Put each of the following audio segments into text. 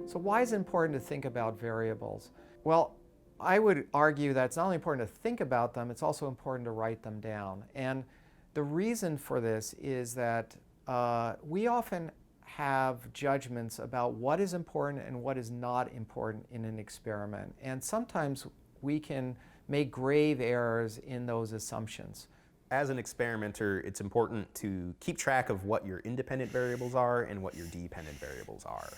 So why is it important to think about variables? Well, I would argue that it's not only important to think about them, it's also important to write them down. And the reason for this is that we often have judgments about what is important and what is not important in an experiment. And sometimes we can make grave errors in those assumptions. As an experimenter, it's important to keep track of what your independent variables are and what your dependent variables are,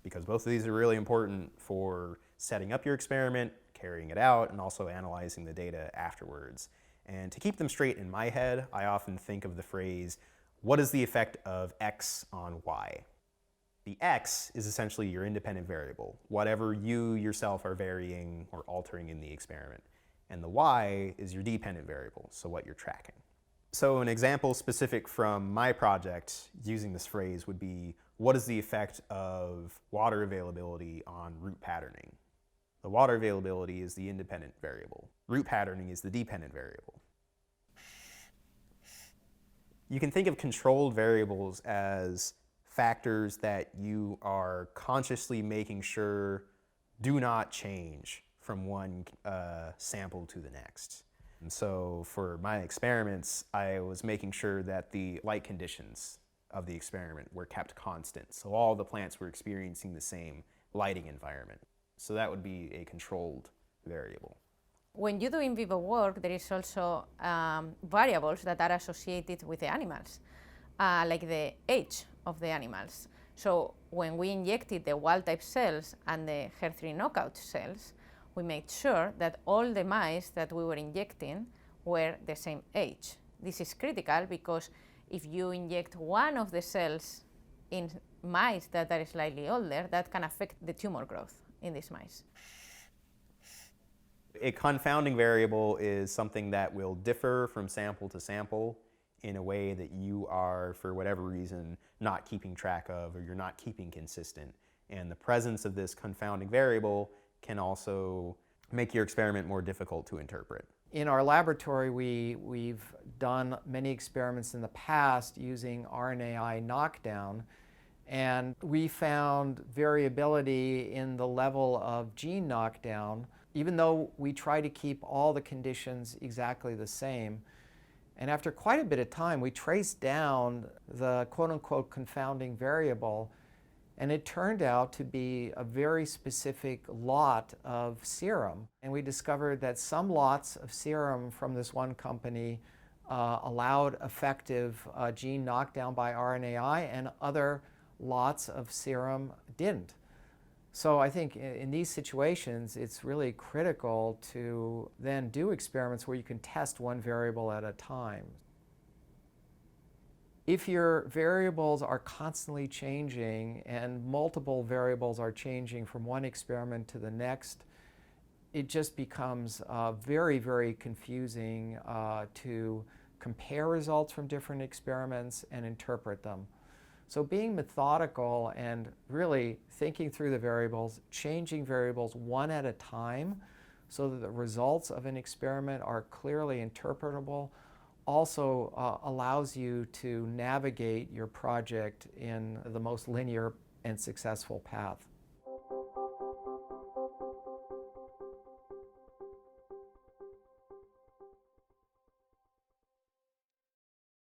because both of these are really important for setting up your experiment, carrying it out, and also analyzing the data afterwards. And to keep them straight in my head, I often think of the phrase, what is the effect of X on Y? The X is essentially your independent variable, whatever you yourself are varying or altering in the experiment. And the Y is your dependent variable, so what you're tracking. So an example specific from my project using this phrase would be, what is the effect of water availability on root patterning? The water availability is the independent variable. Root patterning is the dependent variable. You can think of controlled variables as factors that you are consciously making sure do not change from one sample to the next. And so for my experiments, I was making sure that the light conditions of the experiment were kept constant. So all the plants were experiencing the same lighting environment. So that would be a controlled variable. When you do in vivo work, there is also variables that are associated with the animals, like the age of the animals. So when we injected the wild-type cells and the HER3 knockout cells, we made sure that all the mice that we were injecting were the same age. This is critical because if you inject one of the cells in mice that are slightly older, that can affect the tumor growth in these mice. A confounding variable is something that will differ from sample to sample in a way that you are, for whatever reason, not keeping track of, or you're not keeping consistent. And the presence of this confounding variable can also make your experiment more difficult to interpret. In our laboratory, we've done many experiments in the past using RNAi knockdown, and we found variability in the level of gene knockdown, even though we try to keep all the conditions exactly the same. And after quite a bit of time, we traced down the quote-unquote confounding variable, and it turned out to be a very specific lot of serum. And we discovered that some lots of serum from this one company allowed effective gene knockdown by RNAi, and other lots of serum didn't. So I think in these situations, it's really critical to then do experiments where you can test one variable at a time. If your variables are constantly changing and multiple variables are changing from one experiment to the next, it just becomes very, very confusing to compare results from different experiments and interpret them. So being methodical and really thinking through the variables, changing variables one at a time so that the results of an experiment are clearly interpretable, also allows you to navigate your project in the most linear and successful path.